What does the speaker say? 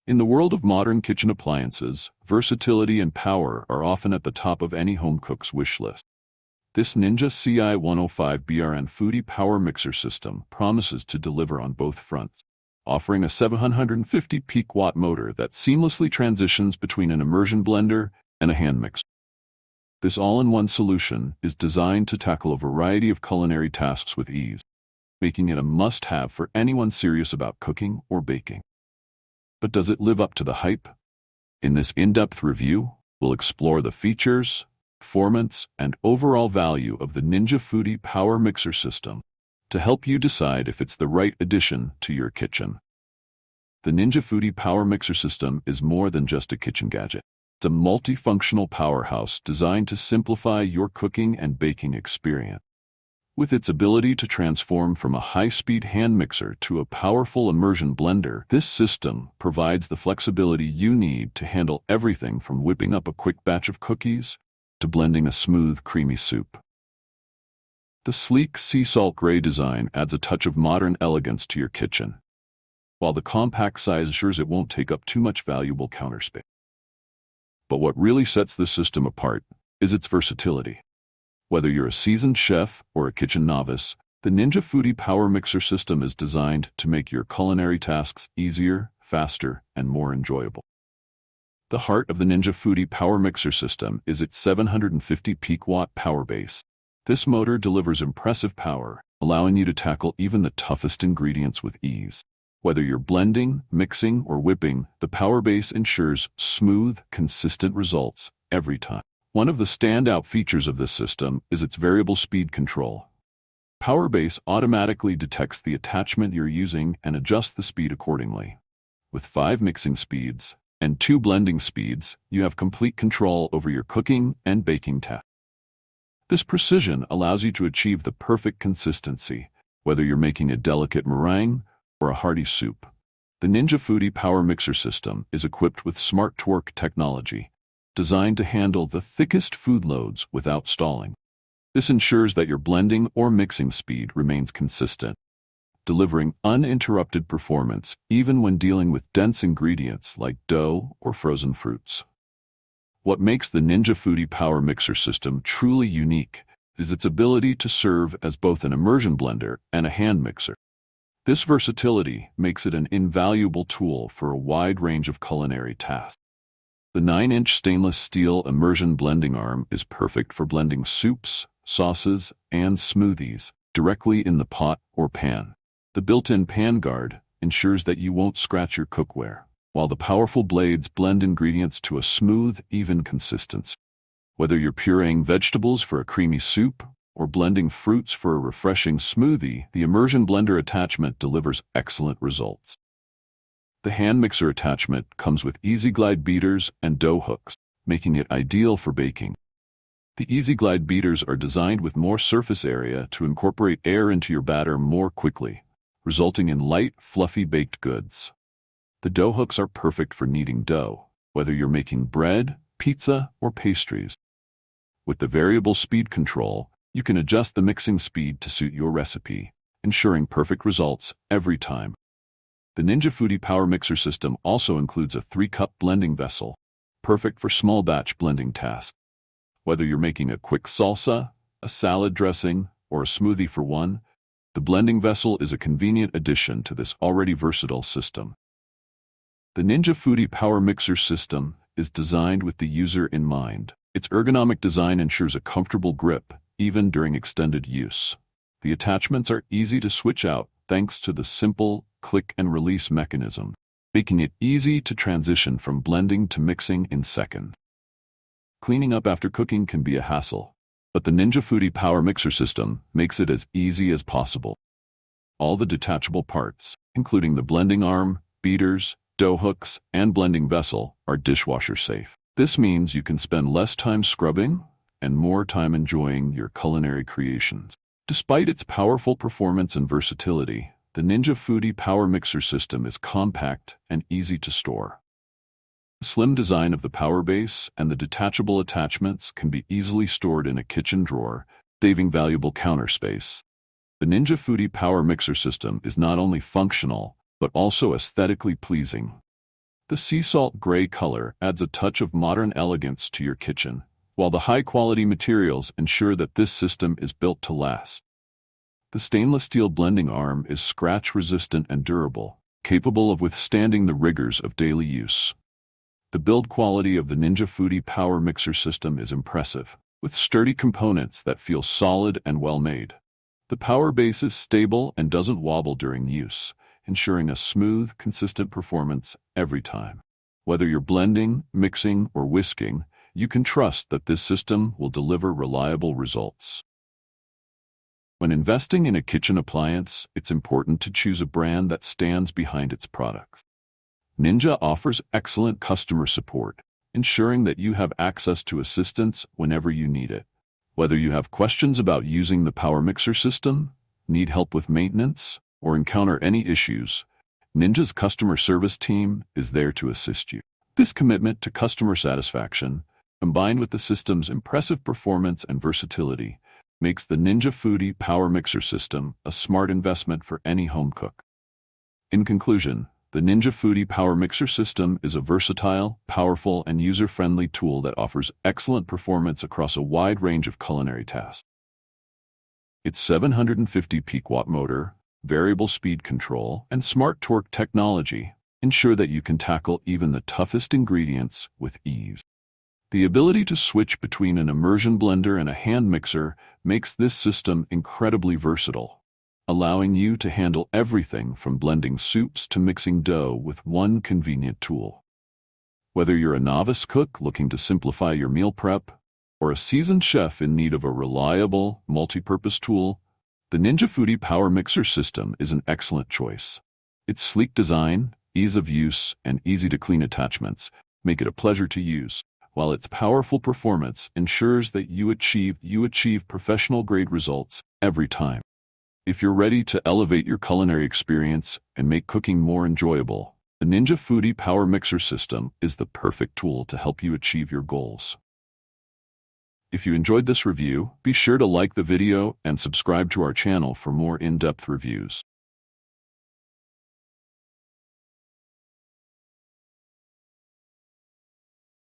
In the world of modern kitchen appliances, versatility and power are often at the top of any home cook's wish list. This Ninja CI105BRN Foodi power mixer system promises to deliver on both fronts, offering a 750 peak watt motor that seamlessly transitions between an immersion blender and a hand mixer. This all-in-one solution is designed to tackle a variety of culinary tasks with ease, making it a must-have for anyone serious about cooking or baking. But does it live up to the hype? In this in-depth review, we'll explore the features, performance, and overall value of the Ninja Foodi Power Mixer System to help you decide if it's the right addition to your kitchen. The Ninja Foodi Power Mixer System is more than just a kitchen gadget. It's a multifunctional powerhouse designed to simplify your cooking and baking experience. With its ability to transform from a high-speed hand mixer to a powerful immersion blender, this system provides the flexibility you need to handle everything from whipping up a quick batch of cookies to blending a smooth, creamy soup. The sleek sea salt gray design adds a touch of modern elegance to your kitchen, while the compact size ensures it won't take up too much valuable counter space. But what really sets this system apart is its versatility. Whether you're a seasoned chef or a kitchen novice, the Ninja Foodi Power Mixer System is designed to make your culinary tasks easier, faster, and more enjoyable. The heart of the Ninja Foodi Power Mixer System is its 750 peak watt power base. This motor delivers impressive power, allowing you to tackle even the toughest ingredients with ease. Whether you're blending, mixing, or whipping, the power base ensures smooth, consistent results every time. One of the standout features of this system is its variable speed control. PowerBase automatically detects the attachment you're using and adjusts the speed accordingly. With 5 mixing speeds and 2 blending speeds, you have complete control over your cooking and baking tasks. This precision allows you to achieve the perfect consistency, whether you're making a delicate meringue or a hearty soup. The Ninja Foodi Power Mixer System is equipped with SmartTorque technology, designed to handle the thickest food loads without stalling. This ensures that your blending or mixing speed remains consistent, delivering uninterrupted performance even when dealing with dense ingredients like dough or frozen fruits. What makes the Ninja Foodi Power Mixer System truly unique is its ability to serve as both an immersion blender and a hand mixer. This versatility makes it an invaluable tool for a wide range of culinary tasks. The 9-inch stainless steel immersion blending arm is perfect for blending soups, sauces, and smoothies directly in the pot or pan. The built-in pan guard ensures that you won't scratch your cookware, while the powerful blades blend ingredients to a smooth, even consistency. Whether you're pureeing vegetables for a creamy soup or blending fruits for a refreshing smoothie, the immersion blender attachment delivers excellent results. The hand mixer attachment comes with Easy Glide beaters and dough hooks, making it ideal for baking. The Easy Glide beaters are designed with more surface area to incorporate air into your batter more quickly, resulting in light, fluffy baked goods. The dough hooks are perfect for kneading dough, whether you're making bread, pizza, or pastries. With the variable speed control, you can adjust the mixing speed to suit your recipe, ensuring perfect results every time. The Ninja Foodi Power Mixer System also includes a 3-cup blending vessel, perfect for small batch blending tasks. Whether you're making a quick salsa, a salad dressing, or a smoothie for one, the blending vessel is a convenient addition to this already versatile system. The Ninja Foodi Power Mixer System is designed with the user in mind. Its ergonomic design ensures a comfortable grip, even during extended use. The attachments are easy to switch out thanks to the simple click and release mechanism, making it easy to transition from blending to mixing in seconds. Cleaning up after cooking can be a hassle, but the Ninja Foodi Power Mixer System makes it as easy as possible. All the detachable parts, including the blending arm, beaters, dough hooks, and blending vessel, are dishwasher safe. This means you can spend less time scrubbing and more time enjoying your culinary creations. Despite its powerful performance and versatility, the Ninja Foodi Power Mixer System is compact and easy to store. The slim design of the power base and the detachable attachments can be easily stored in a kitchen drawer, saving valuable counter space. The Ninja Foodi Power Mixer System is not only functional, but also aesthetically pleasing. The sea salt gray color adds a touch of modern elegance to your kitchen, while the high-quality materials ensure that this system is built to last. The stainless steel blending arm is scratch-resistant and durable, capable of withstanding the rigors of daily use. The build quality of the Ninja Foodi Power Mixer System is impressive, with sturdy components that feel solid and well-made. The power base is stable and doesn't wobble during use, ensuring a smooth, consistent performance every time. Whether you're blending, mixing, or whisking, you can trust that this system will deliver reliable results. When investing in a kitchen appliance, it's important to choose a brand that stands behind its products. Ninja offers excellent customer support, ensuring that you have access to assistance whenever you need it. Whether you have questions about using the power mixer system, need help with maintenance, or encounter any issues, Ninja's customer service team is there to assist you. This commitment to customer satisfaction, combined with the system's impressive performance and versatility, makes the Ninja Foodi Power Mixer System a smart investment for any home cook. In conclusion, the Ninja Foodi Power Mixer System is a versatile, powerful, and user-friendly tool that offers excellent performance across a wide range of culinary tasks. Its 750 peak watt motor, variable speed control, and SmartTorque technology ensure that you can tackle even the toughest ingredients with ease. The ability to switch between an immersion blender and a hand mixer makes this system incredibly versatile, allowing you to handle everything from blending soups to mixing dough with one convenient tool. Whether you're a novice cook looking to simplify your meal prep, or a seasoned chef in need of a reliable, multi-purpose tool, the Ninja Foodi Power Mixer System is an excellent choice. Its sleek design, ease of use, and easy-to-clean attachments make it a pleasure to use, while its powerful performance ensures that you achieve professional-grade results every time. If you're ready to elevate your culinary experience and make cooking more enjoyable, the Ninja Foodi Power Mixer System is the perfect tool to help you achieve your goals. If you enjoyed this review, be sure to like the video and subscribe to our channel for more in-depth reviews.